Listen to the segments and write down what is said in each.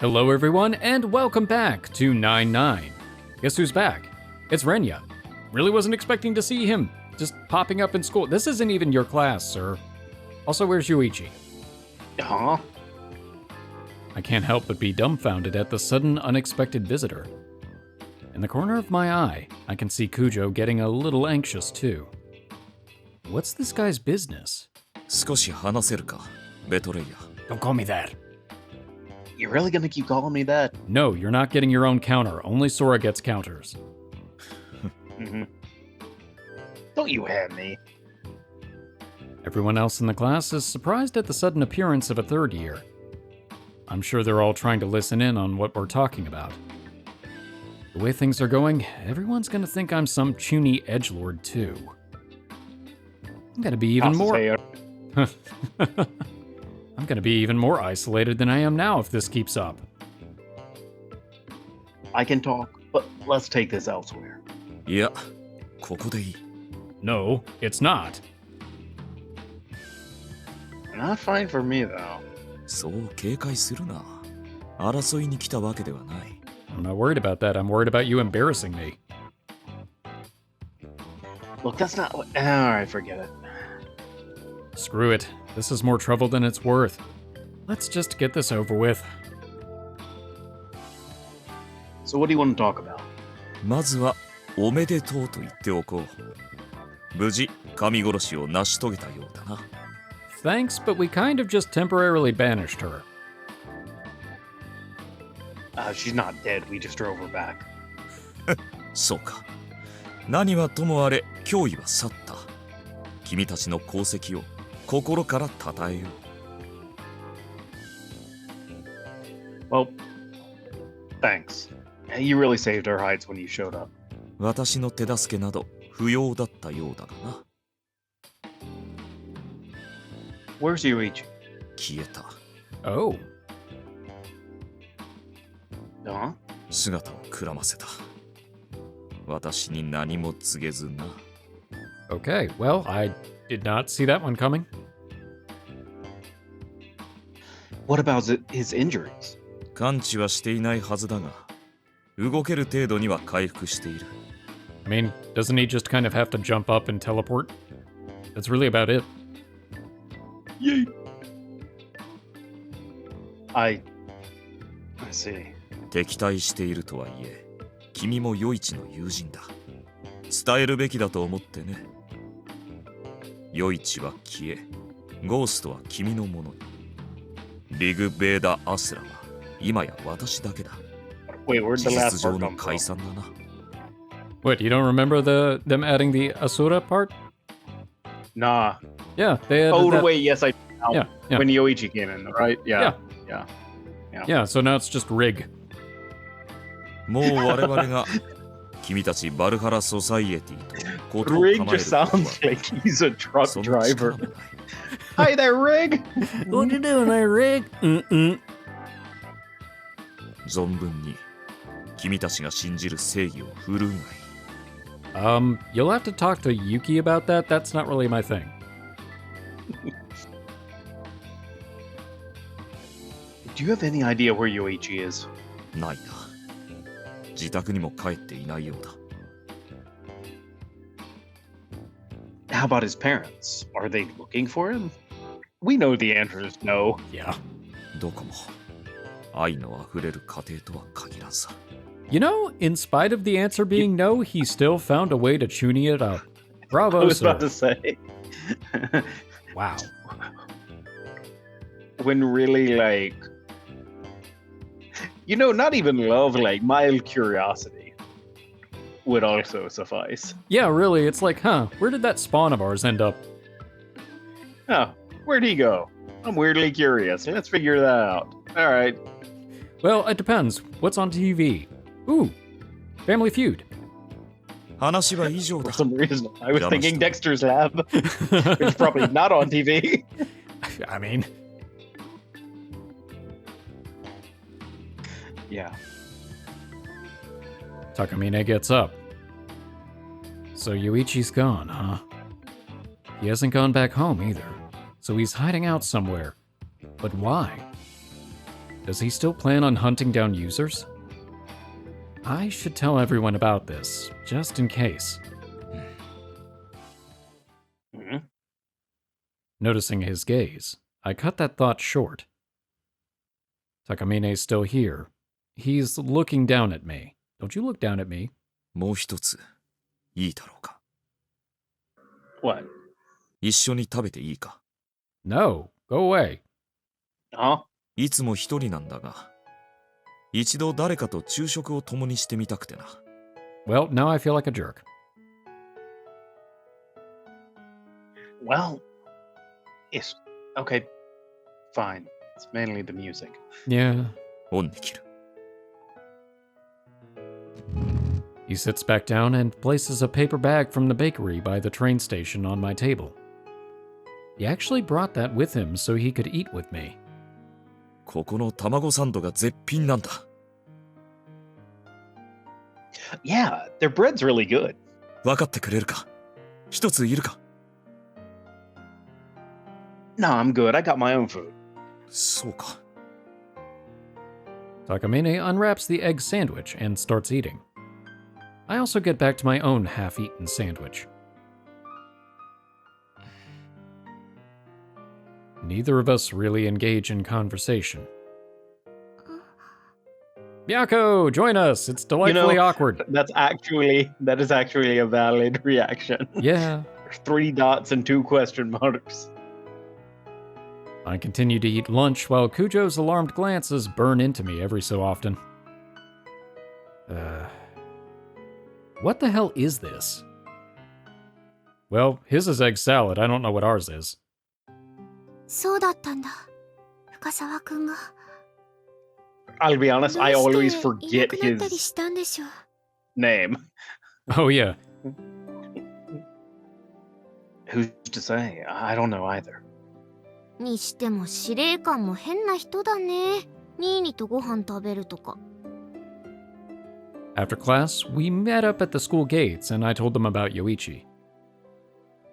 Hello everyone, and welcome back to 9-9. Guess who's back? It's Renya. Really wasn't expecting to see him, just popping up in school. This isn't even your class, sir. Also, where's Yoichi? Huh? I can't help but be dumbfounded at the sudden, unexpected visitor. In the corner of my eye, I can see Kujo getting a little anxious too. What's this guy's business? 少し話せるか、ベトレイヤ。 Don't call me that. You really gonna keep calling me that? No, you're not getting your own counter. Only Sora gets counters. Don't you have me? Everyone else in the class is surprised at the sudden appearance of a third year. I'm sure they're all trying to listen in on what we're talking about. The way things are going, everyone's gonna think I'm some chuny edgelord too. I'm gonna be even more... I'm gonna be even more isolated than I am now if this keeps up. I can talk, but let's take this elsewhere. いや、ここでいい。 No, it's not. Not fine for me, though. そう警戒するな。争いに来たわけではない。 I'm not worried about that. I'm worried about you embarrassing me. Look, that's not what... Alright, forget it. Screw it. This is more trouble than it's worth. Let's just get this over with. So what do you want to talk about? まずはおめでとうと言っておこう。無事神殺しを成し遂げたようだな。 Thanks, but we kind of just temporarily banished her. She's not dead. We just drove her back. そうか。何はともあれ脅威は去った。君たちの功績を心から称えよう。 Well, thanks. You really saved our hides when you showed up. 私の手助けなど不要だったようだがな。 Where's Yoichi? 消えた。 Oh. Huh? 姿をくらませた。私に何も告げずな。 Okay, well, I did not see that one coming. What about his injuries? 完治はしていないはずだが、動ける程度には回復している。 I mean, doesn't he just kind of have to jump up and teleport? That's really about it. Yay! I see. 敵対しているとはいえ、君も余一の友人だ。伝えるべきだと思ってね。余一は消え、ゴーストは君のものに。ビグ・ベーダ・アスラは今や私だけだ。 Wait, where'd 事 the 実 last 上 part の come 解 from? 散だな。 What, you don't remember them adding the Asura part? Nah. Yeah, they added Oh, that. wait, yes, I... Yeah, yeah. When Yoichi came in, right? Yeah. Yeah, so now it's just Rig. もう我々が君たちバルハラソサイエティとことを Rig 構える just ことは sounds like he's a truck その力 driver. もない。 Hi there, Rig! What you doing there, Rig? 存分に君たちが信じる正義を振るうがいい。 You'll have to talk to Yuki about that. That's not really my thing. Do you have any idea where Yoichi is? ないな。自宅にも帰っていないようだ。 How about his parents? Are they looking for him? We know the answer is no. Yeah. どこも愛のあふれる家庭とは限らんさ。 You know, in spite of the answer being no, he still found a way to chuny it up. I Bravo, was sir. about to say. Wow. When really, like... You know, not even love, like, mild curiosity would also suffice. Yeah, really, it's like, huh, where did that spawn of ours end up? Oh, where'd he go? I'm weirdly curious. Let's figure that out. All right. Well, it depends. What's on TV? Ooh, Family Feud. 話は以上 For だ。 some reason, I was Yeah, thinking that's- Dexter's Lab. It's probably not on TV. I mean, Yeah. Takamine gets up. So Yoichi's gone, huh? He hasn't gone back home either. So he's hiding out somewhere. But why? Does he still plan on hunting down users? I should tell everyone about this, just in case. Mhm. Noticing his gaze, I cut that thought short. Takamine's still here. He's looking down at me. Don't you look down at me. もう一ついいだろうか。 What? 一緒に食べていいか。 No, go away. Huh? いつも一人なんだが、一度誰かと昼食を共にしてみたくてな。 Well, now I feel like a jerk. Well, it's okay. Fine. It's mainly the music. Yeah. オンに切る。 He sits back down and places a paper bag from the bakery by the train station on my table. He actually brought that with him so he could eat with me. ここの卵サンドが絶品なんだ。 Yeah, their bread's really good. 分かってくれるか。一ついるか。 No, I'm good. I got my own food. そうか。 Takamine unwraps the egg sandwich and starts eating. I also get back to my own half-eaten sandwich. Neither of us really engage in conversation. Miyako, join us! It's delightfully awkward. That is actually a valid reaction. Yeah. 3 dots and 2 question marks. I continue to eat lunch while Kujo's alarmed glances burn into me every so often. What the hell is this? Well, his is egg salad. I don't know what ours is. そうだったんだ。深沢くんが。 I'll be どう honest, して I always いな forget くなったり his したんでしょう。 name. Oh, yeah. Who's to say? I don't know either. にしても司令官も変な人だね。ニーニとご飯食べるとか。 After class, we met up at the school gates and I told them about Yoichi.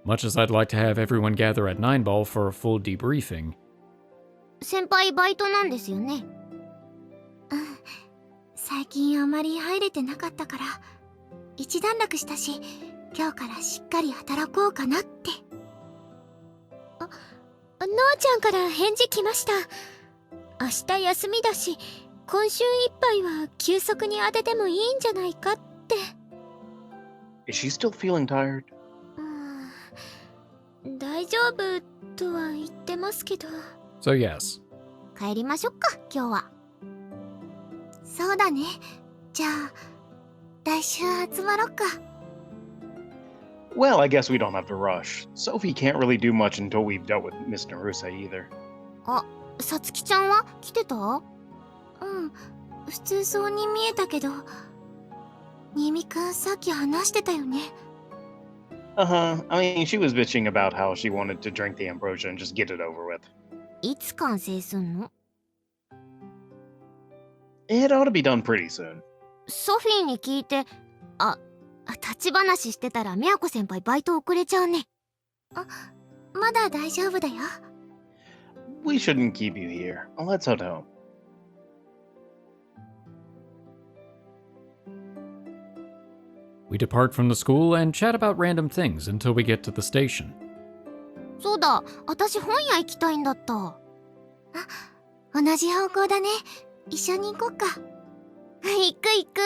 Much as I'd like to have everyone gather at 9 Ball for a full debriefing, 先輩バイトなんですよね。うん。最近あまり入れてなかったから、一段落したし、今日からしっかり働こうかなって。あ、ノアちゃんから返事来ました。明日休みだし、今週いっぱいは休息に当ててもいいんじゃないかって。Is she still feeling tired? 大丈夫とは言ってますけど。 so yes. 帰りましょっか、今日は。そうだね。じゃあ、来週集まろっか。 Well, I guess we don't have to rush. Sophie can't really do much until we've dealt with Miss Narusa either. あ、さつきちゃんは来てた？うん、普通そうに見えたけど。新見くんさっき話してたよね。Uh-huh. I mean, she was bitching about how she wanted to drink the ambrosia and just get it over with. いつ完成すんの？ It ought to be done pretty soon. ソフィーに聞いて、立ち話してたら宮子先輩バイト遅れちゃうね。あ、まだ大丈夫だよ。We shouldn't keep you here. Let's head home. We depart from the school and chat about random things until we get to the station. そうだ、私本屋行きたいんだった。あ、同じ方向だね。一緒に行こっか。行く行く。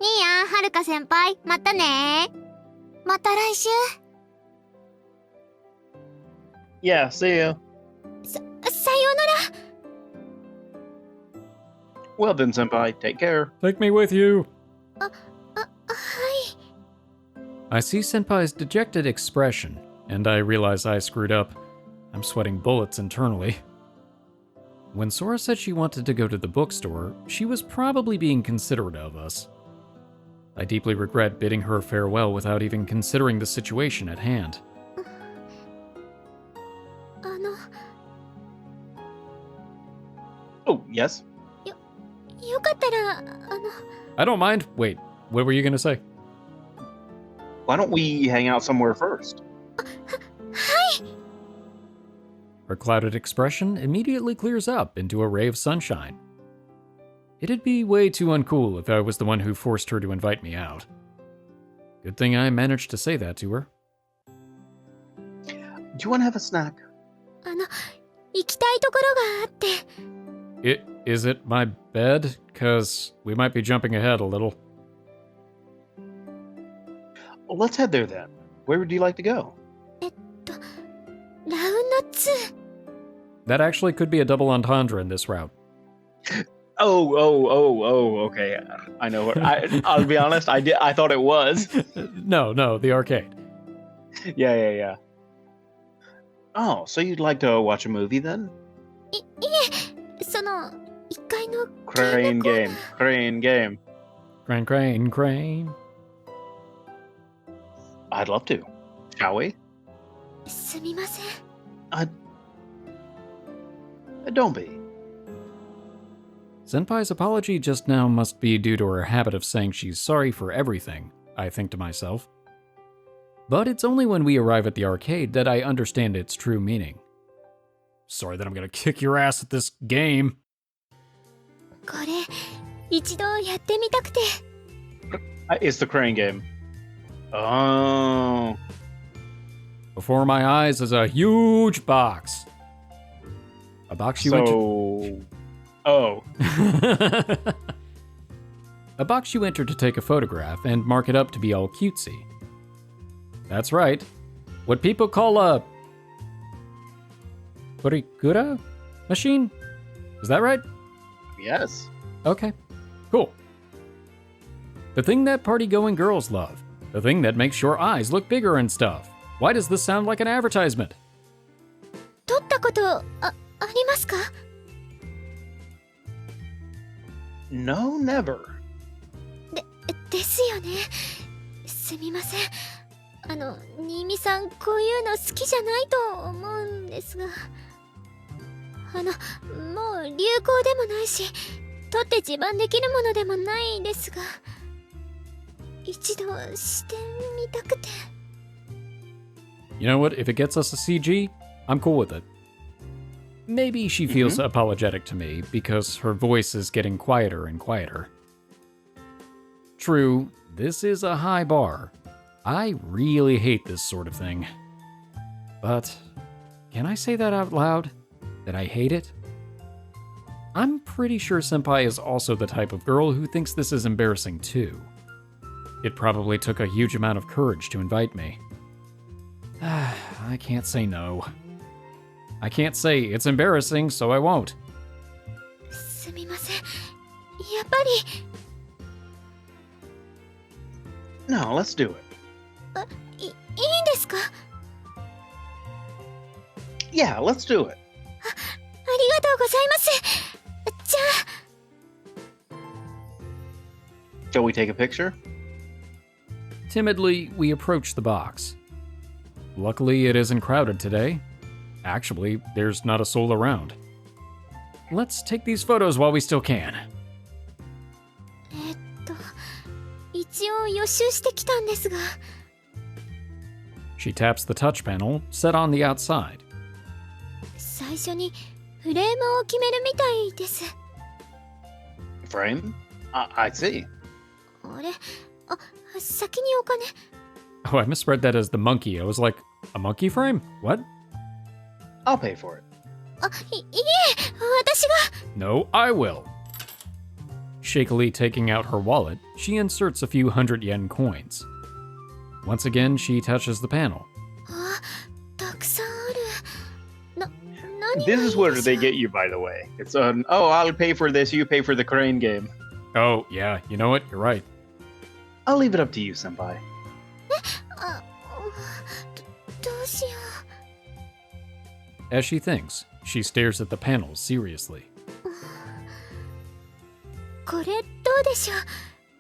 いいや、はるか先輩、またね。また来週。Yeah, see you. さようなら。Well then, senpai, take care. Take me with you! はい。 I see Senpai's dejected expression, and I realize I screwed up. I'm sweating bullets internally. When Sora said she wanted to go to the bookstore, she was probably being considerate of us. I deeply regret bidding her farewell without even considering the situation at hand. Oh, yes? よかったら、I don't mind. Wait, what were you gonna say? Why don't we hang out somewhere first? Her clouded expression immediately clears up into a ray of sunshine. It'd be way too uncool if I was the one who forced her to invite me out. Good thing I managed to say that to her. Do you want to have a snack? 行きたいところがあって。 Is it my bed? 'Cause we might be jumping ahead a little. Well, let's head there then. Where would you like to go? ラウンド2。 That actually could be a double entendre in this route. Oh, okay. I know what I'll be honest, I thought it was. No, the arcade. Yeah. Oh, so you'd like to watch a movie then? いえ、その、1階の Crane game. Crane. I'd love to. Shall we? すみません。 Don't be. Senpai's apology just now must be due to her habit of saying she's sorry for everything, I think to myself. But it's only when we arrive at the arcade that I understand its true meaning. Sorry that I'm gonna kick your ass at this game. これ、一度やってみたくて。 It's the crane game. Oh. Before my eyes is a huge box. A box you A box you enter to take a photograph and mark it up to be all cutesy. That's right. What people call a Kurikura machine? Is that right? Yes. Okay. Cool. The thing that party-going girls love. The thing that makes your eyes look bigger and stuff. Why does this sound like an advertisement? 撮ったこと、ありますか？ No, never. ですよね。すみません。新見さん、こういうの好きじゃないと思うんですが。もう流行でもないし、撮って自慢できるものでもないですが、一度してみたくて。You know what? If it gets us a CG, I'm cool with it. Maybe she feels apologetic to me because her voice is getting quieter and quieter. True, this is a high bar. I really hate this sort of thing. But can I say that out loud? That I hate it? I'm pretty sure Senpai is also the type of girl who thinks this is embarrassing too. It probably took a huge amount of courage to invite me. I can't say no. I can't say it's embarrassing, so I won't. すみません。やっぱり。 No, let's do it. いいんですか？ Yeah, let's do it. ありがとうございます。じゃあ。 Shall we take a picture? Timidly, we approach the box. Luckily, it isn't crowded today. Actually, there's not a soul around. Let's take these photos while we still can. 一応予習してきたんですが。 She taps the touch panel, set on the outside. 最初にフレームを決めるみたいです。 Frame? I see. あれ？先にお金。 Oh, I misread that as the monkey. I was like, a monkey frame? What? I'll pay for it. いえ、私が。 No, I will. Shakily taking out her wallet, she inserts a few 100 yen coins. Once again, she touches the panel. たくさんある。何 This is where they get you, by the way. It's I'll pay for this, you pay for the crane game. Oh, yeah, you know what? You're right. I'll leave it up to you, senpai. どうしよ As she thinks, she stares at the panel seriously. う。これどうでしょう。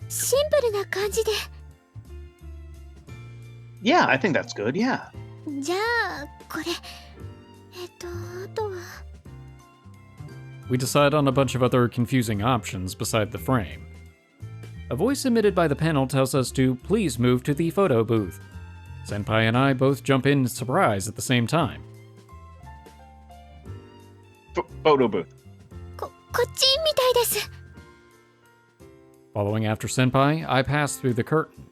シンプルな感じで。 Yeah, I think that's good, yeah. じゃあ、これ。あとは。 We decide on a bunch of other confusing options beside the frame. A voice emitted by the panel tells us to please move to the photo booth. Senpai and I both jump in surprise at the same time. Photo booth. こっちみたいです。Following after Senpai, I pass through the curtain.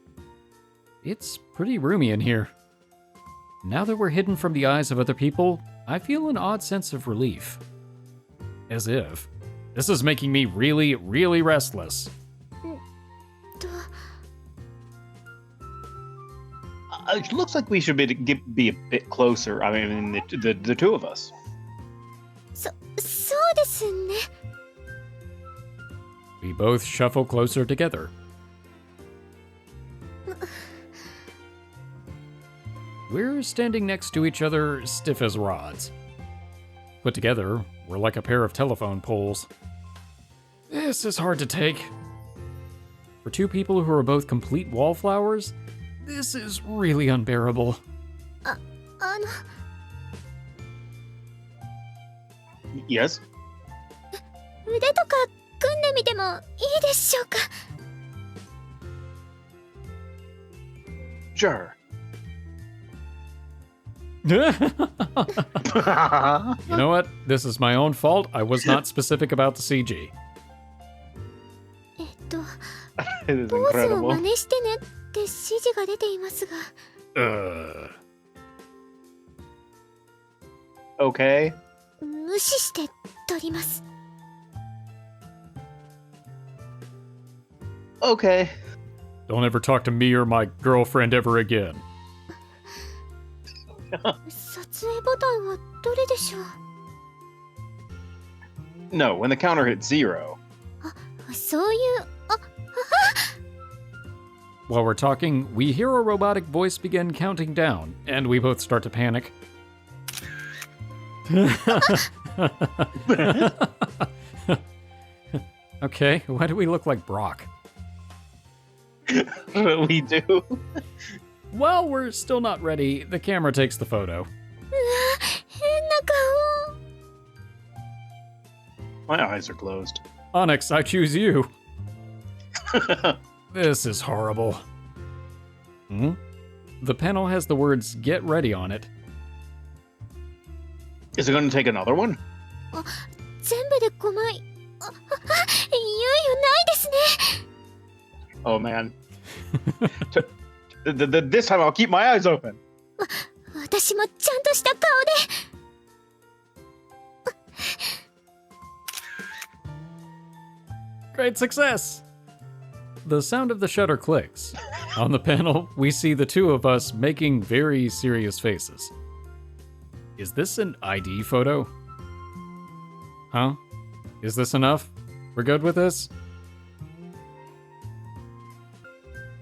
It's pretty roomy in here. Now that we're hidden from the eyes of other people, I feel an odd sense of relief. As if. This is making me really, really restless. と It looks like we should be a bit closer. I mean, the two of us. そうですね We both shuffle closer together. We're standing next to each other, stiff as rods. Put together, we're like a pair of telephone poles. This is hard to take. For two people who are both complete wallflowers, this is really unbearable. あの Yes? 腕とか組んでみてもいいでしょうか Sure. You know what? This is my own fault. I was not specific about the CG. えっと It is ポーズを incredible. 真似してねって指示が出ていますが Okay. 無視して撮ります Okay. Don't ever talk to me or my girlfriend ever again. 撮影ボタンはどれでしょう No, when the counter hits 0. そういうあ While we're talking, we hear a robotic voice begin counting down, and we both start to panic. Okay, why do we look like Brock? We do. Well, we're still not ready. The camera takes the photo. うわ変な顔 My eyes are closed. Onyx, I choose you. This is horrible. Hmm? The panel has the words "Get ready" on it. Is it going to take another one? 全部で5枚いよいよないですね Oh, man. This time I'll keep my eyes open. 私もちゃんとした顔で Great success! The sound of the shutter clicks. On the panel, we see the two of us making very serious faces. Is this an ID photo? Huh? Is this enough? We're good with this?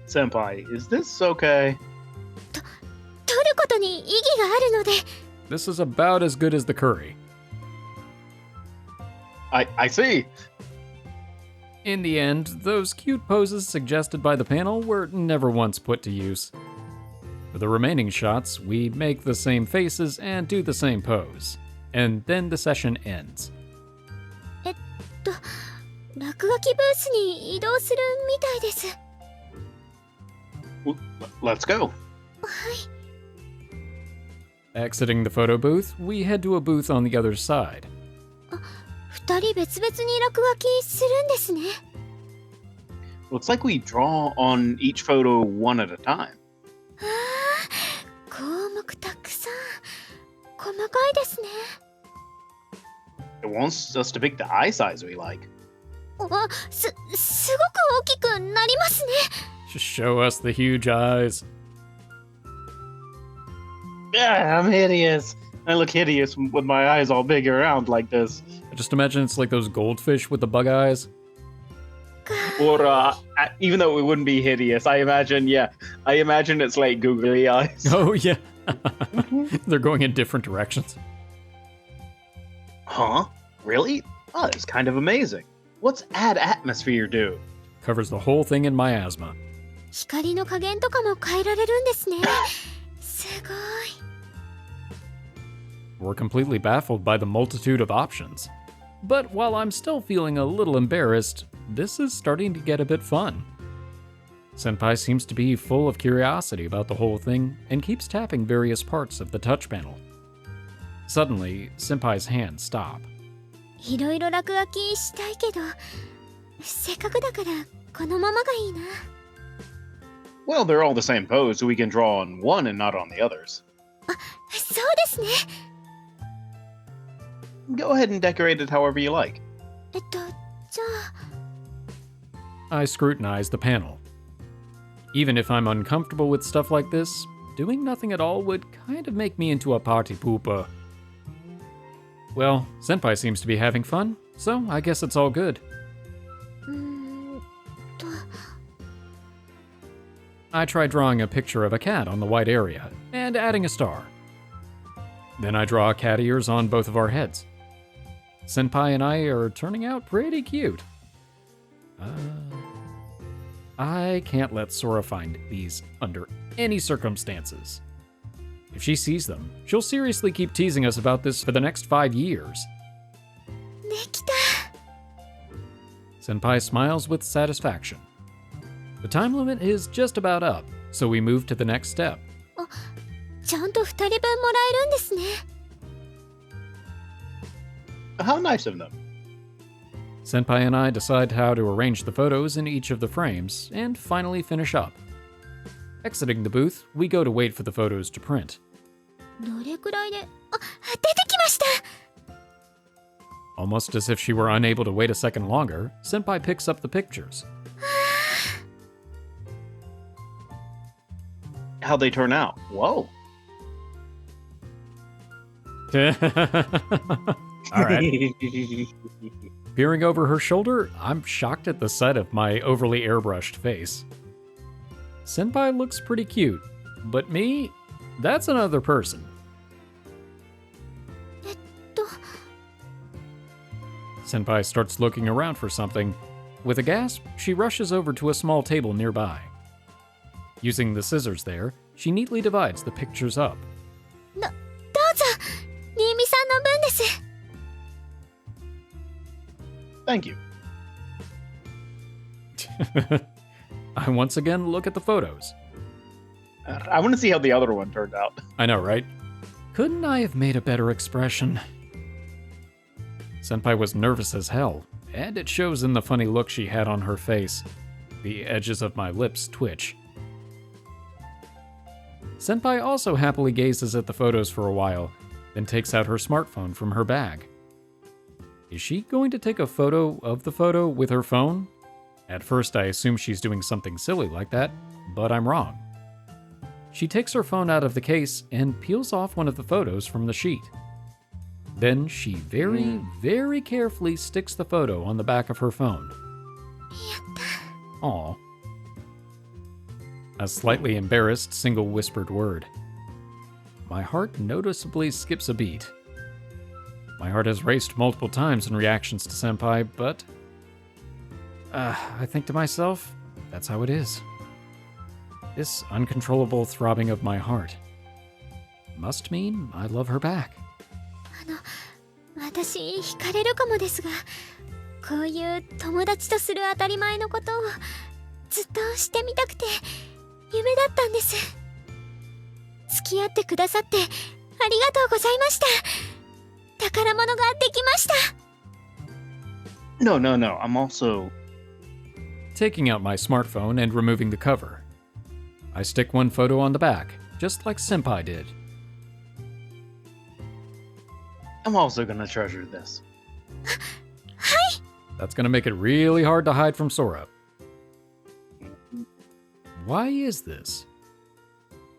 Senpai, is this okay? 撮ることに意義があるので This is about as good as the curry. I see. In the end, those cute poses suggested by the panel were never once put to use. For the remaining shots, we make the same faces and do the same pose. And then the session ends. 落書きブースに移動するみたいです Well, let's go. Exiting the photo booth, we head to a booth on the other side. 二人別々に落書きするんですね Well, it's like we draw on each photo one at a time. 項目たくさん細かいですね It wants us to pick the eye size we like. すごく大きくなりますね Show us the huge eyes. Yeah, I'm hideous. I look hideous with my eyes all big around like this. I just imagine it's like those goldfish with the bug eyes. Or, even though it wouldn't be hideous, I imagine it's like googly eyes. Oh, yeah. They're going in different directions. Huh? Really? Oh, that's kind of amazing. What's add atmosphere do? Covers the whole thing in miasma. 光の加減とかも変えられるんですねすごい We're completely baffled by the multitude of options. But while I'm still feeling a little embarrassed, this is starting to get a bit fun. Senpai seems to be full of curiosity about the whole thing and keeps tapping various parts of the touch panel. Suddenly, Senpai's hands stop. いろいろ落書きしたいけどせっかくだからこのままがいいな。 Well, they're all the same pose, so we can draw on one and not on the others. そうですね。 Go ahead and decorate it however you like. じゃあ I scrutinize the panel. Even if I'm uncomfortable with stuff like this, doing nothing at all would kind of make me into a party pooper. Well, Senpai seems to be having fun, so I guess it's all good. うーんと I try drawing a picture of a cat on the white area and adding a star. Then I draw cat ears on both of our heads. Senpai and I are turning out pretty cute. I can't let Sora find these under any circumstances. If she sees them, she'll seriously keep teasing us about this for the next 5 years. できた。 Senpai smiles with satisfaction. The time limit is just about up, so we move to the next step. ちゃんと2人分もらえるんですね。 How nice of them. Senpai and I decide how to arrange the photos in each of the frames, and finally finish up. Exiting the booth, we go to wait for the photos to print. どれくらいで、出てきました。 Almost as if she were unable to wait a second longer, Senpai picks up the pictures. How'd they turn out? Whoa. All right. Peering over her shoulder, I'm shocked at the sight of my overly airbrushed face. Senpai looks pretty cute, but me? That's another person. と Senpai starts looking around for something. With a gasp, she rushes over to a small table nearby. Using the scissors there, she neatly divides the pictures up. どうぞ、新見さんの分です。 Thank you. I once again look at the photos. I want to see how the other one turned out. I know, right? Couldn't I have made a better expression? Senpai was nervous as hell, and it shows in the funny look she had on her face. The edges of my lips twitch. Senpai also happily gazes at the photos for a while, then takes out her smartphone from her bag. Is she going to take a photo of the photo with her phone? At first, I assume she's doing something silly like that, but I'm wrong. She takes her phone out of the case and peels off one of the photos from the sheet. Then she very carefully sticks the photo on the back of her phone. やった。 Aw. A slightly embarrassed single whispered word. My heart noticeably skips a beat. My heart has raced multiple times in reactions to Senpai, but I think to myself, that's how it is. This uncontrollable throbbing of my heart must mean I love her back. 私惹かれるかもですが、こういう友達とする当たり前のことをずっとしてみたくて夢だったんです。付き合ってくださってありがとうございました。宝物ができました。 No. I'm also... Taking out my smartphone and removing the cover. I stick one photo on the back, just like Senpai did. I'm also gonna treasure this. That's gonna make it really hard to hide from Sora. Why is this?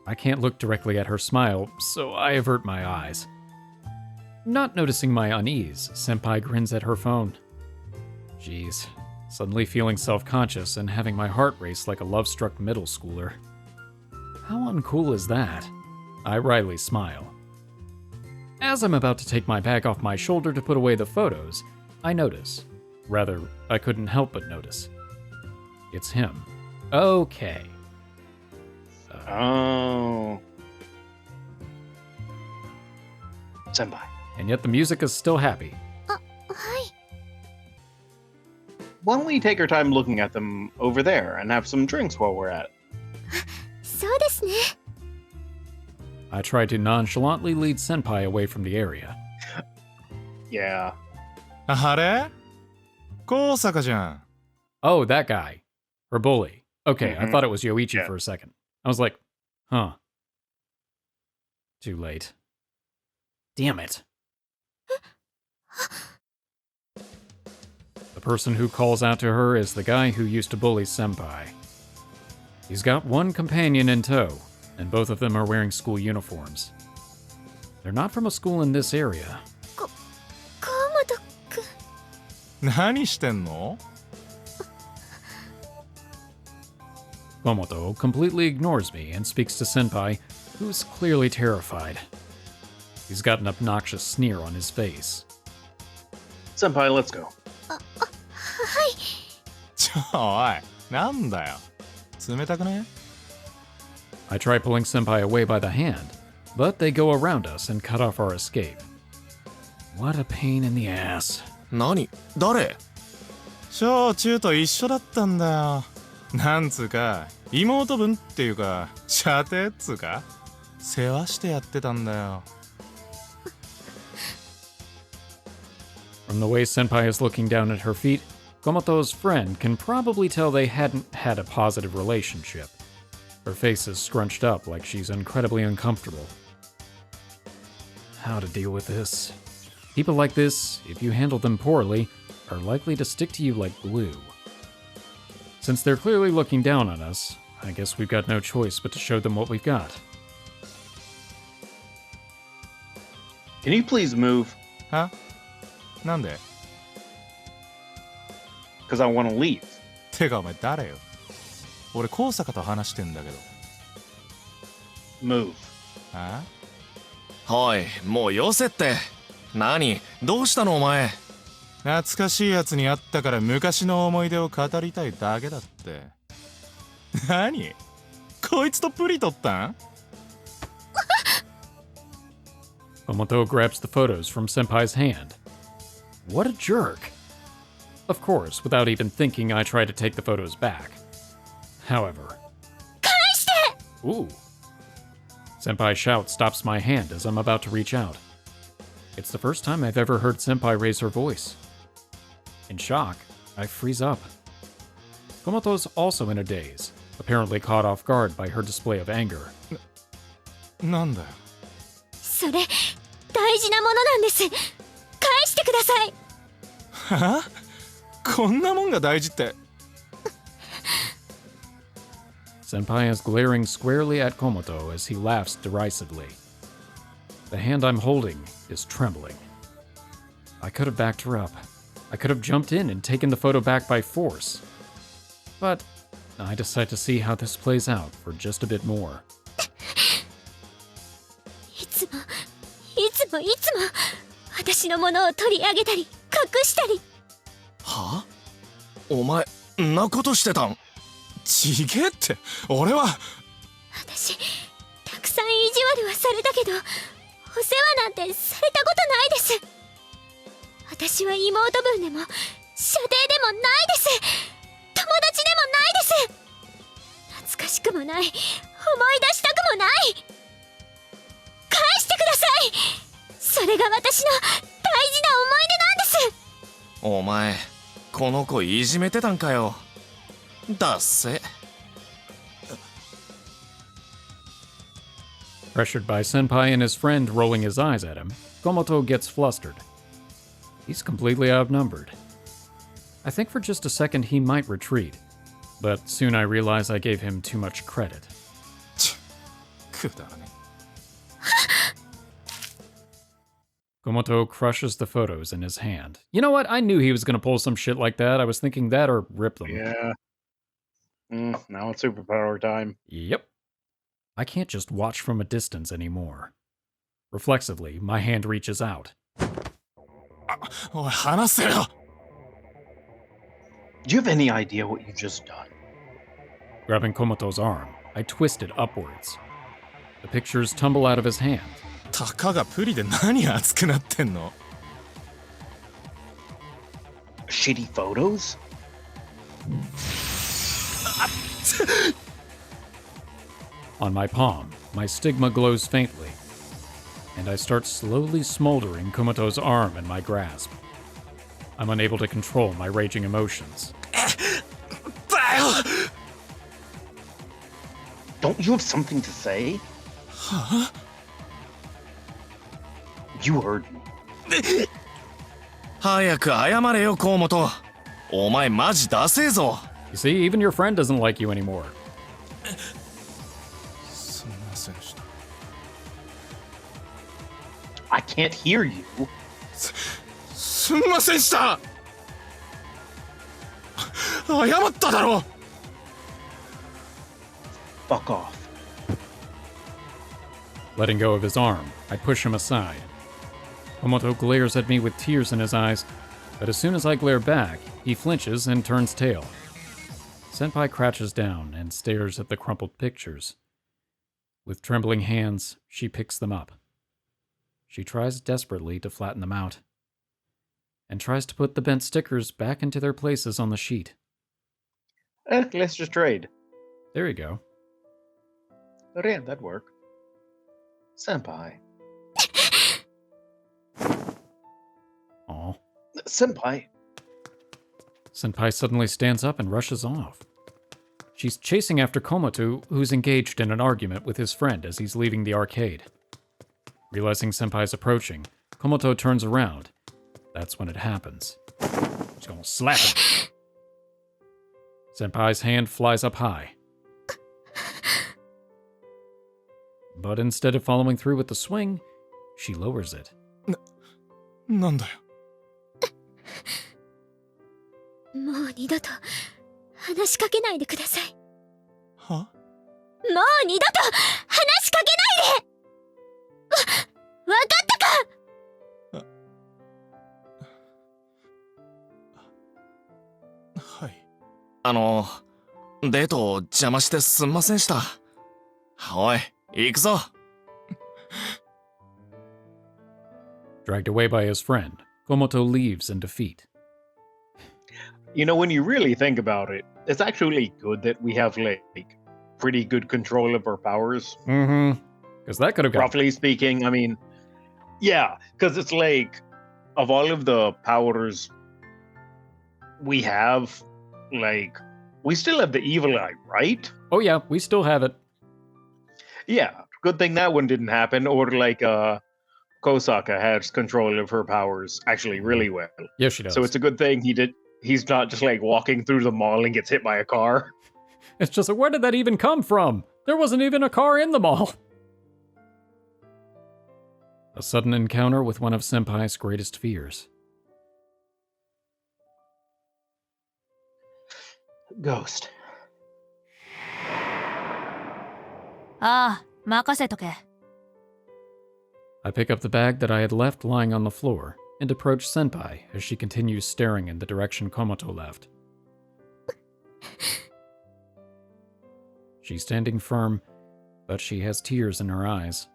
I can't look directly at her smile, so I avert my eyes. Not noticing my unease, Senpai grins at her phone. Jeez, suddenly feeling self-conscious and having my heart race like a love-struck middle schooler. How uncool is that? I wryly smile. As I'm about to take my bag off my shoulder to put away the photos, I notice. Rather, I couldn't help but notice. It's him. Okay. Oh. Senpai. And yet the music is still happy. はい。 Why don't we take our time looking at them over there and have some drinks while we're at it? そうですね。 I try to nonchalantly lead Senpai away from the area. Yeah. あれ高坂じゃん。Oh, that guy. Her bully. Okay, I Mhm. thought it was Yoichi Yeah. for a second. I was like, huh. Too late. Damn it. The person who calls out to her is the guy who used to bully Senpai. He's got one companion in tow, and both of them are wearing school uniforms. They're not from a school in this area. 川本くん。何してんの？ Komoto completely ignores me and speaks to Senpai, who's clearly terrified. He's got an obnoxious sneer on his face. Senpai, let's go. はい。おい、なんだよ。冷たくね？ I try pulling Senpai away by the hand, but they go around us and cut off our escape. What a pain in the ass. 何？誰？小中と一緒だったんだよ。なんつうか、妹分っていうか、射程っつうか、世話してやってたんだよ。From the way Senpai is looking down at her feet, Komoto's friend can probably tell they hadn't had a positive relationship. Her face is scrunched up like she's incredibly uncomfortable. How to deal with this? People like this, if you handle them poorly, are likely to stick to you like glue. Since they're clearly looking down on us, I guess we've got no choice but to show them what we've got. Can you please move? は？なんで？ Because I want to leave. てかお前誰よ？俺高坂と話してんだけど。 Move. は？おい、もうよせって。何？どうしたのお前？懐かしいやつに会ったから昔の思い出を語りたいだけだって。何？こいつとプリ取ったん？ Komoto grabs the photos from Senpai's hand. What a jerk! Of course, without even thinking, I try to take the photos back. However... 返して！ Ooh. Senpai shout stops my hand as I'm about to reach out. It's the first time I've ever heard Senpai raise her voice. In shock, I freeze up. Komoto's also in a daze, apparently caught off guard by her display of anger. なんだよ。それ、大事なものなんです。返してください。は？こんなもんが大事って。 Senpai is glaring squarely at Komoto as he laughs derisively. The hand I'm holding is trembling. I could have backed her up. I could have jumped in and taken the photo back by force. But I decide to see how this plays out for just a bit more. いつも私のものを取り上げたり隠したり。は？お前、んなことしてたん？ちげえって、俺は。私たくさん意地悪はされたけど、お世話なんてされたことないです。私は妹分でも射程でもないです。友達でもないです。懐かしくもない、思い出したくもない。返してください。それが私の大事な思い出なんです。お前、この子いじめてたんかよ。だっせ。Pressured by Senpai and his friend rolling his eyes at him, Komoto gets flustered. He's completely outnumbered. I think for just a second he might retreat, but soon I realize I gave him too much credit. くだらね。 Komoto crushes the photos in his hand. You know what? I knew he was going to pull some shit like that. I was thinking that or rip them. Yeah. Now it's superpower time. Yep. I can't just watch from a distance anymore. Reflexively, my hand reaches out. おい、話せよ。 Do you have any idea what you just done? Grabbing Komoto's arm, I twist it upwards. The pictures tumble out of his hand. たかがプリで何熱くなってんの？ Shitty photos? On my palm, my stigma glows faintly, and I start slowly smoldering Komoto's arm in my grasp. I'm unable to control my raging emotions. Don't you have something to say? Huh? You heard me. 早く謝れよ河本。お前マジダセえぞ。 You see, even your friend doesn't like you anymore. すみませんでした。 I can't hear you. すみませんでした。謝っただろ。 Fuck off. Letting go of his arm, I push him aside. Komoto glares at me with tears in his eyes, but as soon as I glare back, he flinches and turns tail. Senpai crouches down and stares at the crumpled pictures. With trembling hands, she picks them up. She tries desperately to flatten them out, and tries to put the bent stickers back into their places on the sheet. Let's just trade. There you go. Yeah, that'd work. Senpai. Aw. Senpai. Senpai suddenly stands up and rushes off. She's chasing after Komoto, who's engaged in an argument with his friend as he's leaving the arcade. Realizing Senpai's approaching, Komoto turns around. That's when it happens. She's gonna slap him. Senpai's hand flies up high. But instead of following through with the swing, she lowers it. なんだよ。もう二度と話しかけないでください。は？もう二度と話しかけないで。わかったか？はい。デート邪魔してすんませんした。おい、行くぞ。Dragged away by his friend, Komoto leaves in defeat. You know, when you really think about it, it's actually good that we have, like, pretty good control of our powers. Mm-hmm. Because that could have got... Roughly speaking, I mean, yeah, because it's like, of all of the powers we have, like, we still have the evil eye, right? Oh yeah, we still have it. Yeah, good thing that one didn't happen. Or like, Kosaka has control of her powers actually really well. Yes, she does. So it's a good thing he's not just like walking through the mall and gets hit by a car. It's just like, where did that even come from? There wasn't even a car in the mall. A sudden encounter with one of Senpai's greatest fears. Ghost. ああ、任せとけ。 I pick up the bag that I had left lying on the floor and approach Senpai as she continues staring in the direction Komoto left. She's standing firm, but she has tears in her eyes.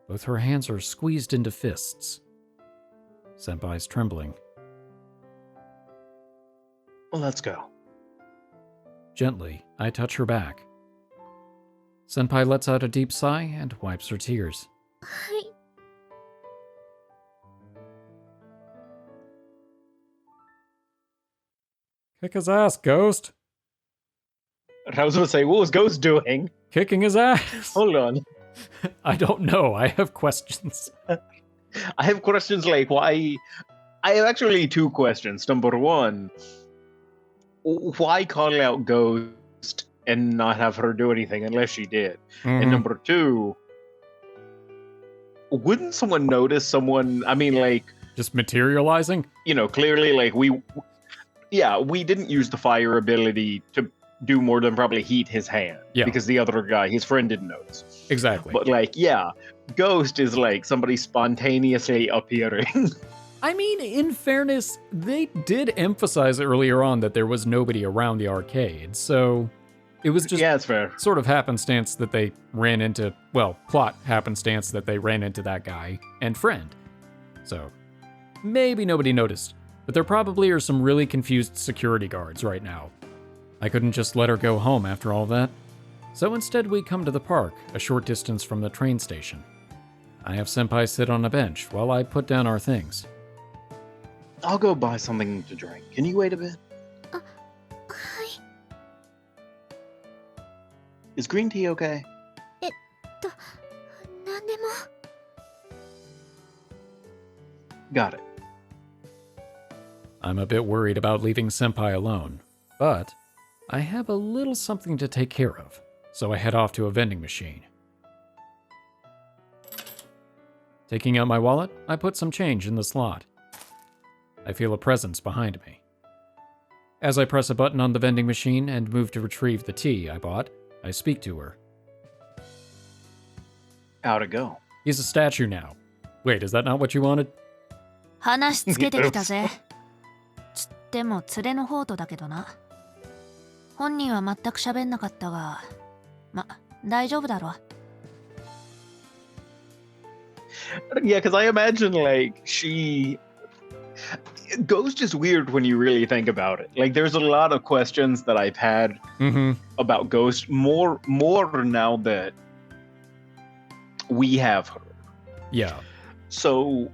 Both her hands are squeezed into fists. Senpai's trembling. Well, let's go. Gently, I touch her back. Senpai lets out a deep sigh and wipes her tears. はい。 Kick his ass, Ghost! I was going to say, what was Ghost doing? Kicking his ass! Hold on. I don't know, I have questions. I have questions like why. I have actually two questions. Number one, why call out Ghost and not have her do anything unless she did? Mhm. And number two, wouldn't someone notice someone? I mean, like, Just materializing? you know, clearly, like, we didn't use the fire ability to do more than probably heat his hand. Yeah. Because the other guy, his friend, didn't notice. Exactly. But, like, yeah, Ghost is like somebody spontaneously appearing. I mean, in fairness, they did emphasize earlier on that there was nobody around the arcade, so it was just Yeah, it's fair. sort of happenstance that they ran into, well, plot happenstance that they ran into that guy and friend. So, maybe nobody noticed, but there probably are some really confused security guards right now. I couldn't just let her go home after all that. So instead we come to the park, a short distance from the train station. I have Senpai sit on a bench while I put down our things. I'll go buy something to drink. Can you wait a bit? はい。Is green tea okay? なんでも。 Got it. I'm a bit worried about leaving Senpai alone, but I have a little something to take care of, so I head off to a vending machine. Taking out my wallet, I put some change in the slot. I feel a presence behind me. As I press a button on the vending machine and move to retrieve the tea I bought, I speak to her. How'd it go? He's a statue now. Wait, is that not what you wanted? 話つけてきたぜ。つっても連れの方とだけどな。本人は全く喋んなかったが、ま、大丈夫だろ。Yeah, because I imagine, like, Ghost is weird when you really think about it. Like, there's a lot of questions that I've had about Ghost, more now that we have her. Yeah. So,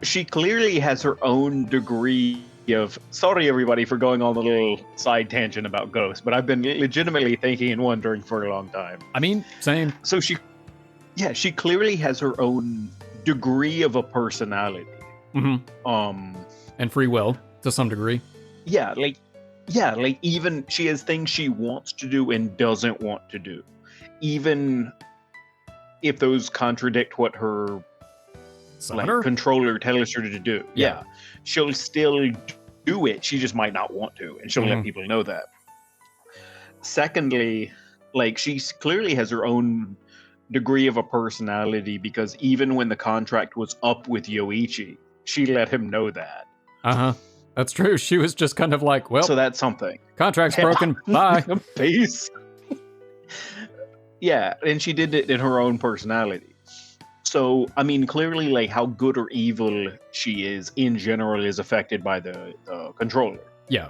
she clearly has her own degree of... Sorry, everybody, for going on a little side tangent about Ghost, but I've been legitimately thinking and wondering for a long time. I mean, same. So she clearly has her own degree of a personality. And free will, to some degree. Like even she has things she wants to do and doesn't want to do. Even if those contradict what her controller tells her to do. Yeah. She'll still do it. She just might not want to, and she'll let people know that. Secondly, like, she clearly has her own degree of a personality, because even when the contract was up with Yoichi, she let him know that. That's true. She was just kind of like, well, so that's something. Contract's broken. Bye. Peace. Yeah, and she did it in her own personality. So, I mean, clearly, like, how good or evil she is in general is affected by the controller. Yeah.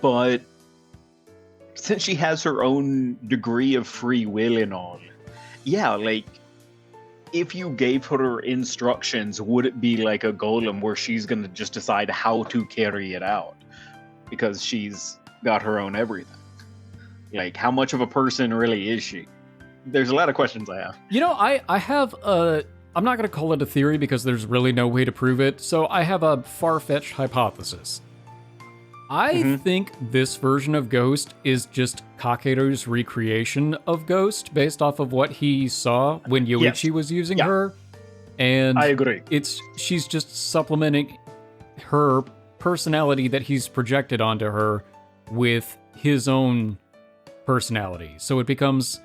But since she has her own degree of free will and all, yeah, like, if you gave her instructions, would it be like a golem where she's gonna just decide how to carry it out? Because she's got her own everything. Like, how much of a person really is she? There's a lot of questions I have. You know, I have a... I'm not going to call it a theory because there's really no way to prove it, so I have a far-fetched hypothesis. I think this version of Ghost is just Kakeru's recreation of Ghost based off of what he saw when Yoichi was using her. And I agree. She's just supplementing her personality that he's projected onto her with his own personality. So it becomes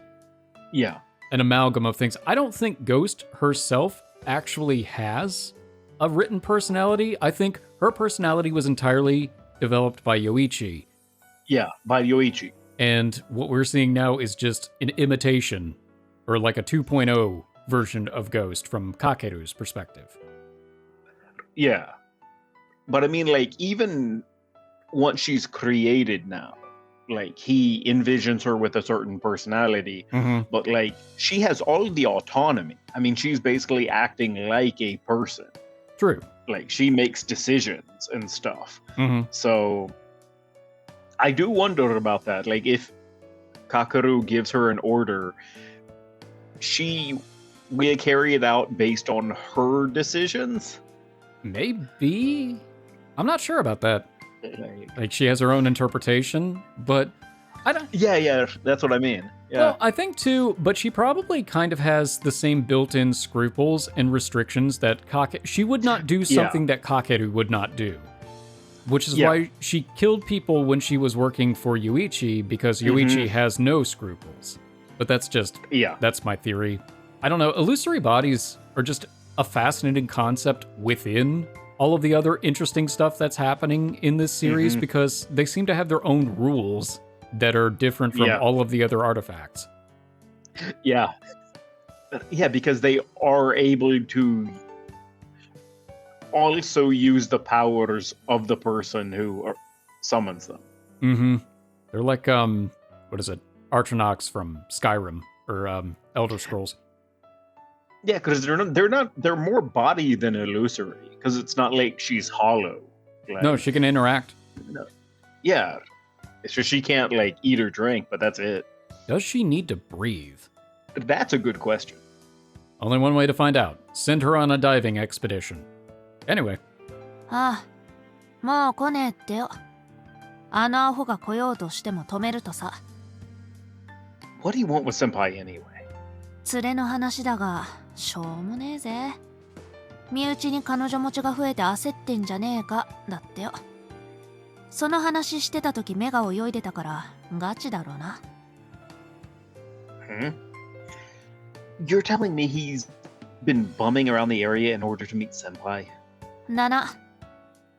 an amalgam of things. I don't think Ghost herself actually has a written personality. I think her personality was entirely developed by Yoichi. Yeah, by Yoichi. And what we're seeing now is just an imitation, or like a 2.0 version of Ghost from Kakeru's perspective. Yeah. But I mean, like, even once she's created now, like, he envisions her with a certain personality, but, like, she has all the autonomy. I mean, she's basically acting like a person. True. Like, she makes decisions and stuff. So, I do wonder about that. Like, if Kakeru gives her an order, she will carry it out based on her decisions? Maybe? I'm not sure about that. Like, she has her own interpretation, but I don't... Yeah, that's what I mean. Yeah. Well, I think too, but she probably kind of has the same built-in scruples and restrictions that she would not do something that Kakeru would not do. Which is why she killed people when she was working for Yoichi, because Yoichi has no scruples. But that's just... that's my theory. I don't know, illusory bodies are just a fascinating concept within all of the other interesting stuff that's happening in this series, because they seem to have their own rules that are different from all of the other artifacts. Yeah, because they are able to also use the powers of the person who summons them. They're like, what is it? Archinox from Skyrim, or Elder Scrolls. Yeah, because they're more body than illusory, because it's not like she's hollow. Like, no, she can interact. No. Yeah. It's just she can't like eat or drink, but that's it. Does she need to breathe? That's a good question. Only one way to find out. Send her on a diving expedition. Anyway, ああ、もう来ねえってよ。あのアホが来ようとしても止めるとさ。 What do you want with Senpai anyway? 連れの話だが、しょうもねえぜ。身内に彼女持ちが増えて焦ってんじゃねえか、だってよ。その話してた時目が泳いでたから、ガチだろうな。Hmm? You're telling me he's been bumming around the area in order to meet Senpai? 7.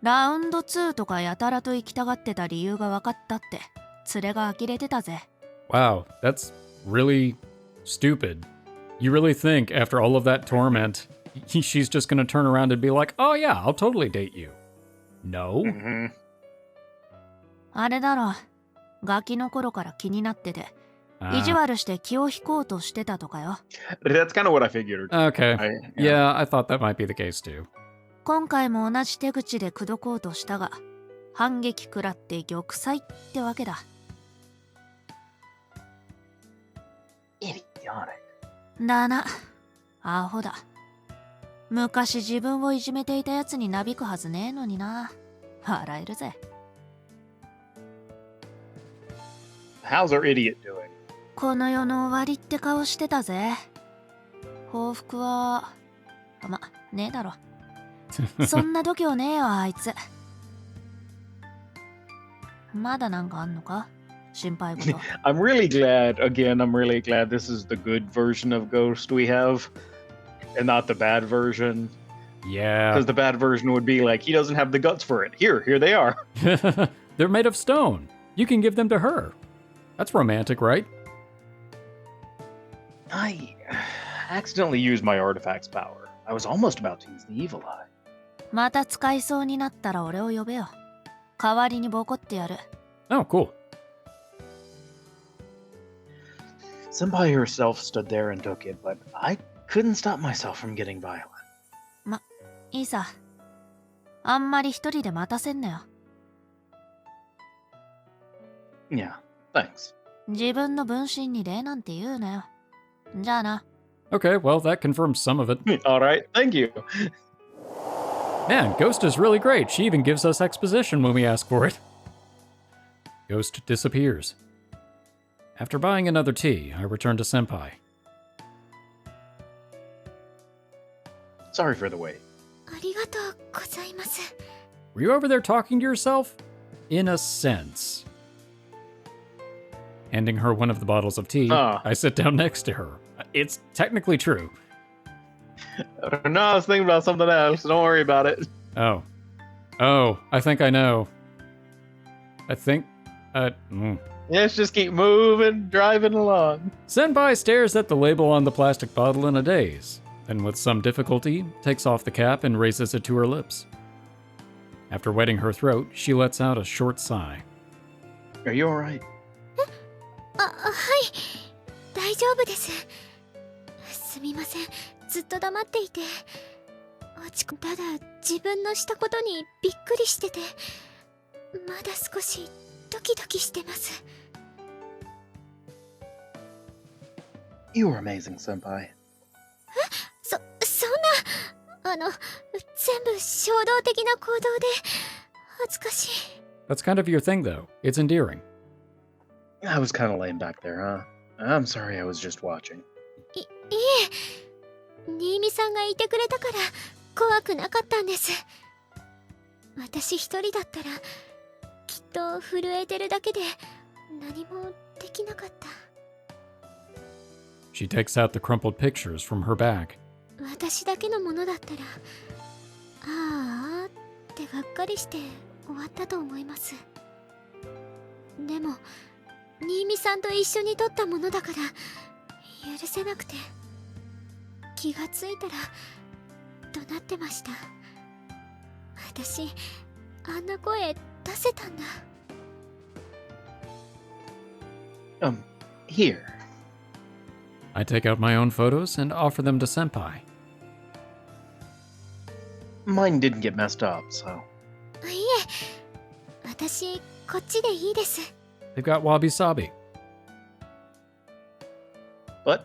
ラウンド2とかやたらと行きたがってた理由が分かったって、連れが呆れてたぜ。wow, that's really stupid. You really think after all of that torment, she's just gonna turn around and be like, oh yeah, I'll totally date you. No? Mm-hmm. あれだろ、ガキの頃から気になってて、意地 Ah, 悪して気を引こうとしてたとかよ。That's kind of what I figured. okay. Yeah. Yeah, I thought that might be the case too. 今回も同じ手口で口説こうとしたが、反撃食らって玉砕ってわけだ。Idiotic. だな、アホだ。昔自分をいじめていたやつになびくはずねえのにな。笑えるぜ。How's our idiot doing? この世の終わりって顔してたぜ。報復は、ま、ねえだろ。そんな度胸ねえよ、あいつ。まだなんかあんのか心配事。I'm really glad, again, I'm really glad this is the good version of Ghost we have, and not the bad version. Yeah. Because the bad version would be like, he doesn't have the guts for it. Here they are. They're made of stone. You can give them to her. That's romantic, right? I accidentally used my artifact's power. I was almost about to use the evil eye. また使いそうになったら俺を呼べよ。代わりにボコってやる。Oh, cool. Senpai herself stood there and took it, but I couldn't stop myself from getting violent. いいさ。あんまり一人で待たせんなよ。Yeah, thanks. 自分の分身に礼なんて言うなよ。じゃあな。 Okay, well, that confirms some of it. All right, thank you. Man, Ghost is really great. She even gives us exposition when we ask for it. Ghost disappears. After buying another tea, I return to Senpai. Sorry for the wait. ありがとうございます。 Were you over there talking to yourself? In a sense. Handing her one of the bottles of tea, I sit down next to her. It's technically true. No, I was thinking about something else. Don't worry about it. Oh. Oh, I think I know. I think... Let's just keep moving, driving along. Senpai stares at the label on the plastic bottle in a daze, then with some difficulty, takes off the cap and raises it to her lips. After wetting her throat, she lets out a short sigh. Are you alright? はい。大丈夫です。すみません。ずっと黙っていて。ただ、自分のしたことにびっくりしてて、まだ少しドキドキしてます。You are amazing, senpai. そんな、全部衝動的な行動で、恥ずかしい。That's kind of your thing, though. It's endearing. I was kind of laying back there, huh? I'm sorry, I was just watching. いえ、新見さんがいてくれたから怖くなかったんです。私一人だったらきっと震えてるだけで何もできなかった。She takes out the crumpled pictures from her bag. 私だけのものだったらああってがっかりして終わったと思います。でも新見さんと一緒に撮ったものだから許せなくて、気がついたら怒鳴ってました。私あんな声出せたんだ。Here. I take out my own photos and offer them to Senpai. Mine didn't get messed up, so. いえ、私こっちでいいです。They've got wabi sabi. What?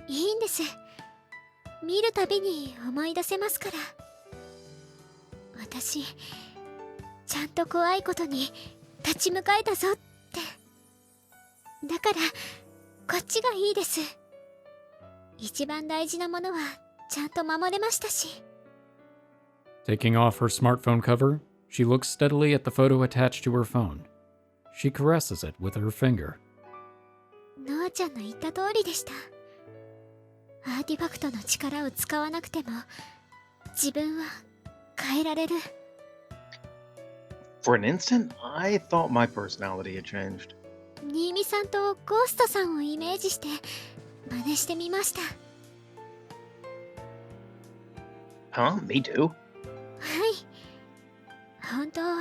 いいんです。見るたびに思い出せますから。私、ちゃんと怖いことに立ち向かえたぞって。だから、こっちがいいです。一番大事なものはちゃんと守れましたし。Taking off her smartphone cover, she looks steadily at the photo attached to her phone. She caresses it with her finger. ノアちゃんの言った通りでした。アーティファクトの力を使わなくても自分は変えられる。 For an instant, I thought my personality had changed. 新見さんとゴーストさんをイメージして真似してみました。 Huh? Me too? はい。本当は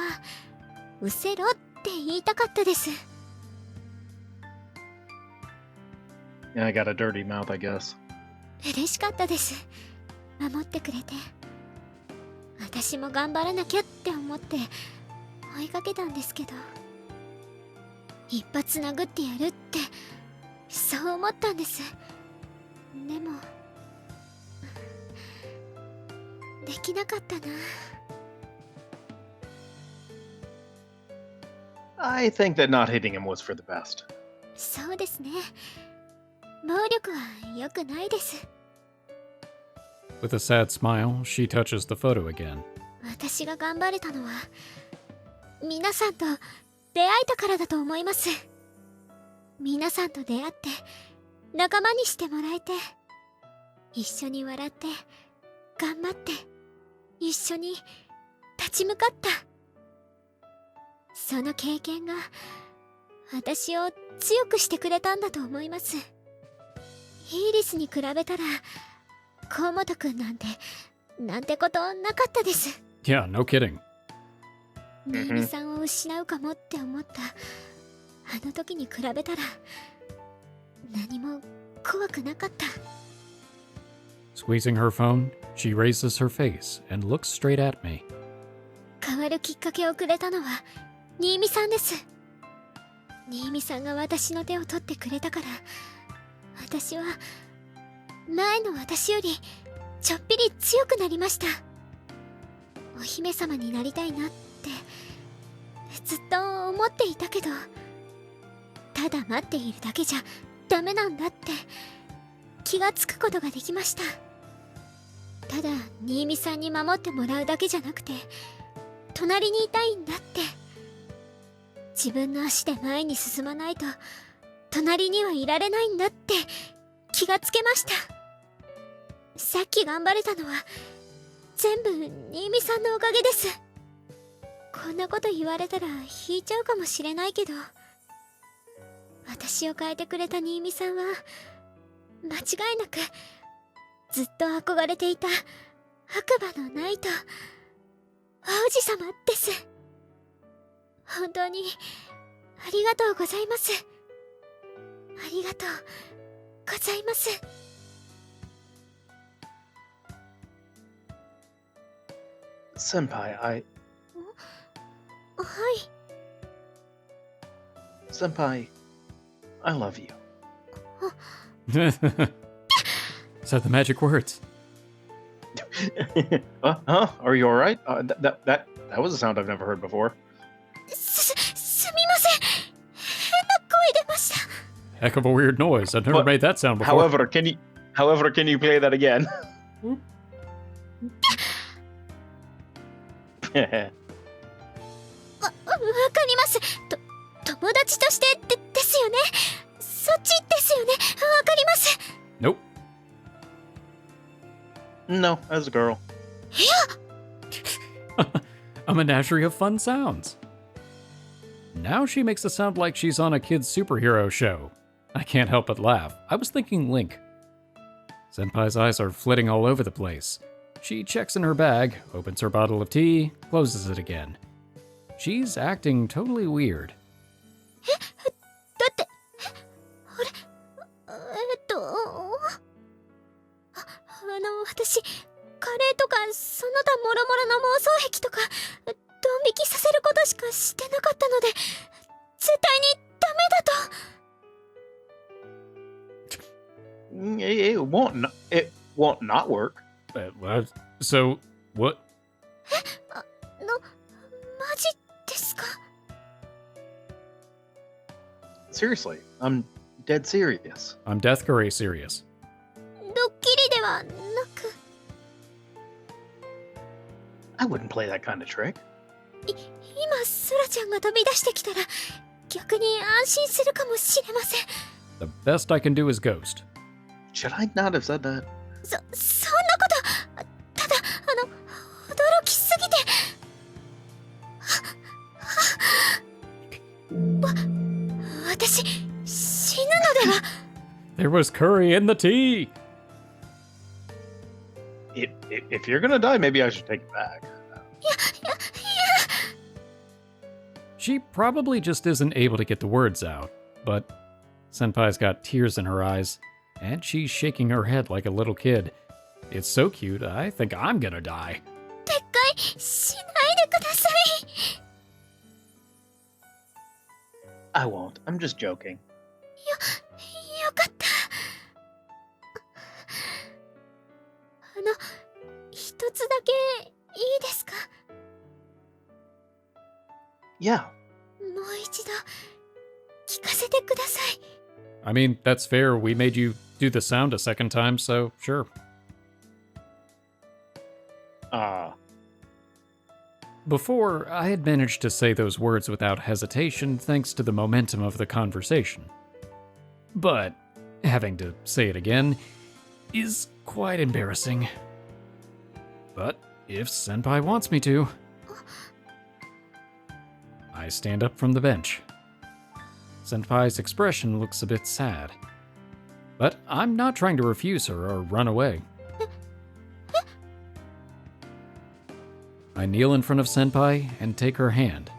うせろって言いたかったです。 Yeah, I got a dirty mouth, I guess. 嬉しかったです。守ってくれて。私も頑張らなきゃって思って追いかけたんですけど、一発殴ってやるってそう思ったんです。でもできなかったな。 I think that not hitting him was for the best. そうですね。暴力は良くないです。 With a sad smile, she touches the photo again. 私が頑張れたのは皆さんと出会えたからだと思います。皆さんと出会って仲間にしてもらえて、一緒に笑って頑張って一緒に立ち向かった。その経験が私を強くしてくれたんだと思います。イーリスに比べたら河本くんなんてことなかったです。 Yeah, no kidding. 新見さんを失うかもって思ったあの時に比べたら何も怖くなかった。 Squeezing her phone, she raises her face and looks straight at me. 変わるきっかけをくれたのは新見さんです。新見さんが私の手を取ってくれたから、私は前の私よりちょっぴり強くなりました。お姫様になりたいなってずっと思っていたけど、ただ待っているだけじゃダメなんだって気がつくことができました。ただ新見さんに守ってもらうだけじゃなくて、隣にいたいんだって。自分の足で前に進まないと隣にはいられないんだって気がつけました。さっき頑張れたのは全部新見さんのおかげです。こんなこと言われたら引いちゃうかもしれないけど、私を変えてくれた新見さんは間違いなくずっと憧れていた白馬のナイト王子様です。本当にありがとうございます。ありがとうございます。 Senpai, はい。 Senpai, I love you. Said the magic words. Huh? Are you alright? That was a sound I've never heard before. すみません。変な声出ました。 Heck of a weird noise. I've never But- made that sound before. However, can you play that again? わかります。友達としてですよね。そっちですよね。わかります。 Nope. No, as a girl. A menagerie of fun sounds. Now she makes it sound like she's on a kid's superhero show. I can't help but laugh. I was thinking Link. Senpai's eyes are flitting all over the place. She checks in her bag, opens her bottle of tea, closes it again. She's acting totally weird. だってあれ私カレーとかその他もろもろの妄想癖とかドン引きさせることしかしてなかったので、絶対にダ It won't not work. What? So, what? マジですか? Seriously, I'm dead serious. I'm Death Curry serious. ドッキリではなく I wouldn't play that kind of trick. 今ソラちゃんが飛び出してきたら逆に安心するかもしれません The best I can do is ghost. Should I not have said that? そんなことただ驚きすぎて私死ぬのでは There was curry in the tea! If you're gonna die, maybe I should take it back. She probably just isn't able to get the words out, but Senpai's got tears in her eyes, and she's shaking her head like a little kid. It's so cute, I think I'm gonna die. 撤回しないでください I won't. I'm just joking. よかった一つだけいいですか Yeah. もう一度聞かせてください I mean, that's fair, we made you do the sound a second time, so sure. Before, I had managed to say those words without hesitation thanks to the momentum of the conversation. But having to say it again is quite embarrassing. But if Senpai wants me to... I stand up from the bench. Senpai's expression looks a bit sad. But I'm not trying to refuse her or run away. I kneel in front of Senpai and take her hand.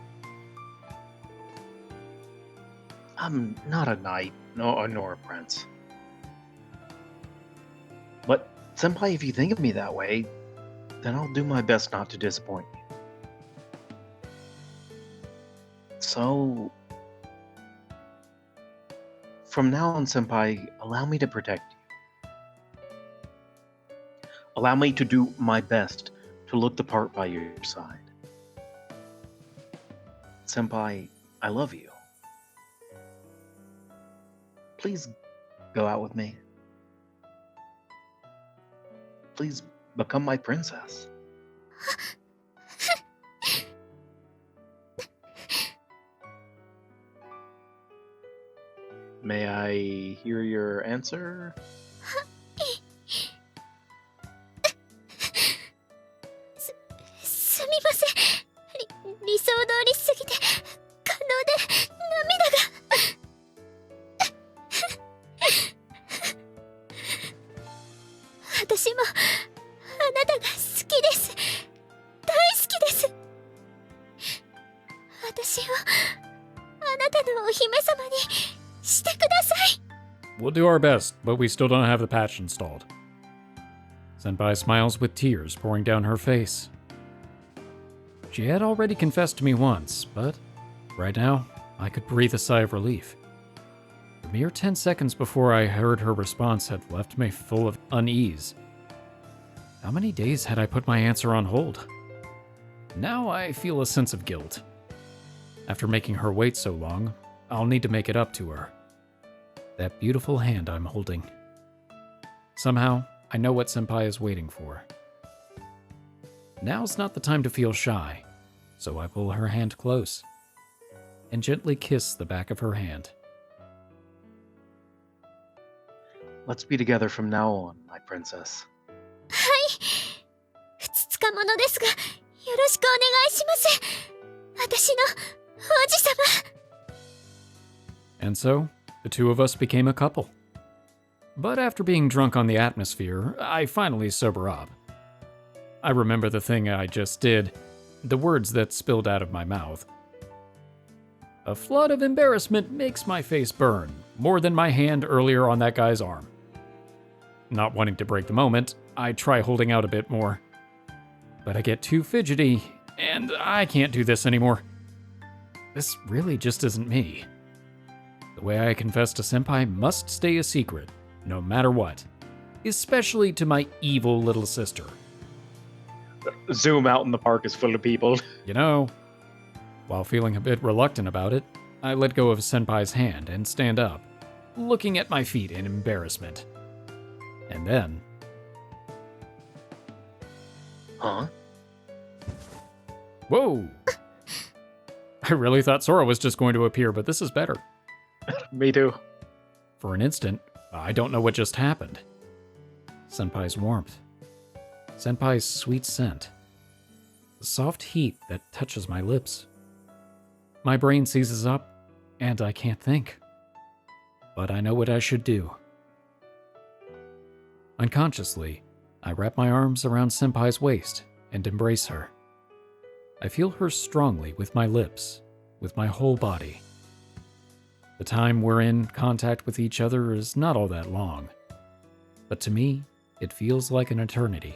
I'm not a knight, nor a prince. But, Senpai, if you think of me that way, then I'll do my best not to disappoint you. So, from now on, Senpai, allow me to protect you. Allow me to do my best to look the part by your side. Senpai, I love you. Please go out with me. Please become my princess. May I hear your answer? すみません理想通りすぎて感動で涙が私もあなたが好きです大好きです私をあなたのお姫様にしてください We'll do our best, but we still don't have the patch installed. Senpai smiles with tears pouring down her face. She had already confessed to me once, but right now, I could breathe a sigh of relief. The mere 10 seconds before I heard her response had left me full of unease. How many days had I put my answer on hold? Now I feel a sense of guilt. After making her wait so long, I'll need to make it up to her. That beautiful hand I'm holding. Somehow, I know what Senpai is waiting for. Now's not the time to feel shy, so I pull her hand close and gently kiss the back of her hand. Let's be together from now on, my princess. はいふつつか者ですがよろしくお願いします私の王子様 And so, the two of us became a couple. But after being drunk on the atmosphere, I finally sober up. I remember the thing I just did, the words that spilled out of my mouth. A flood of embarrassment makes my face burn, more than my hand earlier on that guy's arm. Not wanting to break the moment, I try holding out a bit more. But I get too fidgety, and I can't do this anymore. This really just isn't me. The way I confess to Senpai must stay a secret, no matter what. Especially to my evil little sister. Zoom out and the park is full of people. You know, while feeling a bit reluctant about it, I let go of Senpai's hand and stand up, looking at my feet in embarrassment. And then... Huh? Whoa! I really thought Sora was just going to appear, but this is better. Me too. For an instant, I don't know what just happened. Senpai's warmth. Senpai's sweet scent. The soft heat that touches my lips. My brain seizes up, and I can't think. But I know what I should do. Unconsciously, I wrap my arms around Senpai's waist and embrace her. I feel her strongly with my lips, with my whole body. The time we're in contact with each other is not all that long, but to me, it feels like an eternity.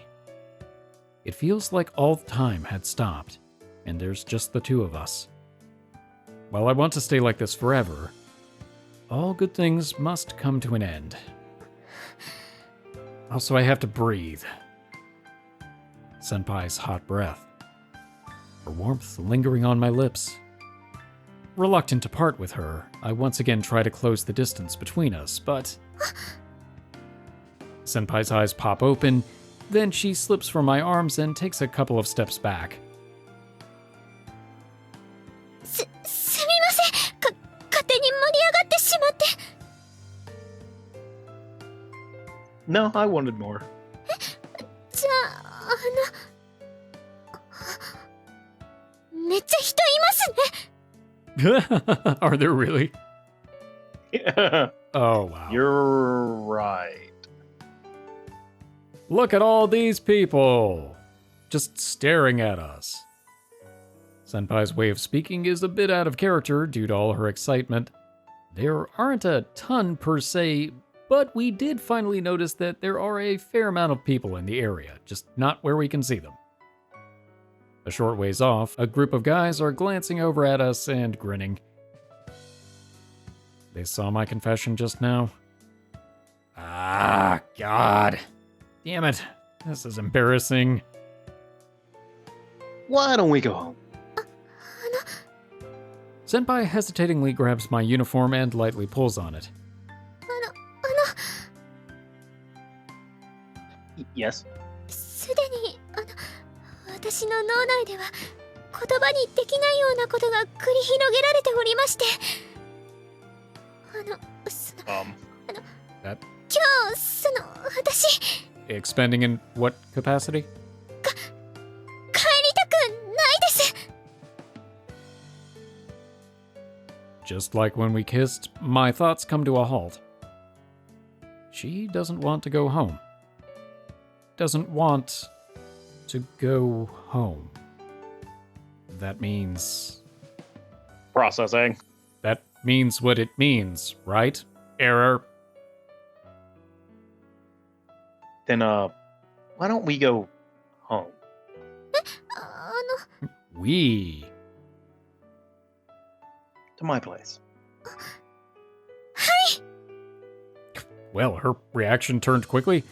It feels like all time had stopped, and there's just the two of us. While I want to stay like this forever, all good things must come to an end. Also, I have to breathe. Senpai's hot breath. Her warmth lingering on my lips. Reluctant to part with her, I once again try to close the distance between us, but... Senpai's eyes pop open, then she slips from my arms and takes a couple of steps back. すみません。勝手に盛り上がってしまって。 No, I wanted more. じゃあ、めっちゃ人いますね。 Are there really? Yeah. Oh, wow. You're right. Look at all these people! Just staring at us. Senpai's way of speaking is a bit out of character due to all her excitement. There aren't a ton per se, but we did finally notice that there are a fair amount of people in the area, just not where we can see them. A short ways off, a group of guys are glancing over at us and grinning. They saw my confession just now. Ah, God. Damn it. This is embarrassing. Why don't we go home? Senpai hesitatingly grabs my uniform and lightly pulls on it. Yes. すでに私の脳内では言葉にできないようなことが繰り広げられておりまして、That 今日私 expending in what capacity? 帰りたくないです。 Just like when we kissed, my thoughts come to a halt. She doesn't want to go home. Doesn't want to go home. That means... Processing. That means what it means, right? Error. Then, why don't we go home? あ We. To my place. Well, her reaction turned quickly.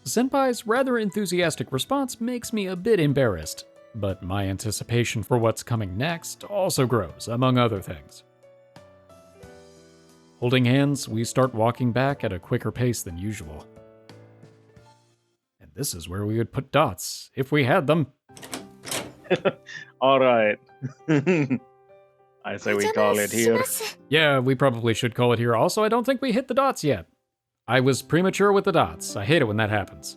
Senpai's rather enthusiastic response makes me a bit embarrassed, but my anticipation for what's coming next also grows, among other things. Holding hands, we start walking back at a quicker pace than usual. And this is where we would put dots, if we had them. All right. I say we call it here. Yeah, we probably should call it here. Also, I don't think we hit the dots yet. I was premature with the dots. I hate it when that happens.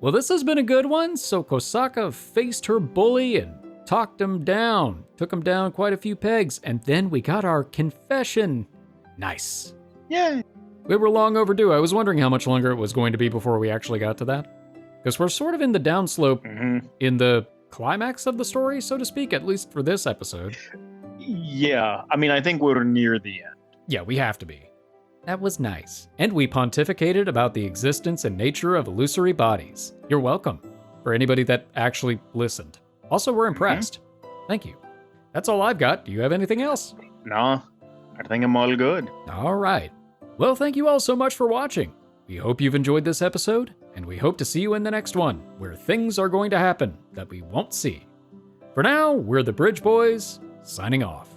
Well, this has been a good one. So Kosaka faced her bully and talked him down. Took him down quite a few pegs. And then we got our confession. Nice. Yay. We were long overdue. I was wondering how much longer it was going to be before we actually got to that. Because we're sort of in the downslope in the climax of the story, so to speak, at least for this episode. Yeah, I mean, I think we're near the end. Yeah, we have to be. That was nice. And we pontificated about the existence and nature of illusory bodies. You're welcome. For anybody that actually listened. Also, we're impressed. Thank you. That's all I've got. Do you have anything else? No, I think I'm all good. All right. Well, thank you all so much for watching. We We hope you've enjoyed this episode, and we hope to see you in the next one, where things are going to happen that we won't see. For now, we're the Bridge Boys, signing off.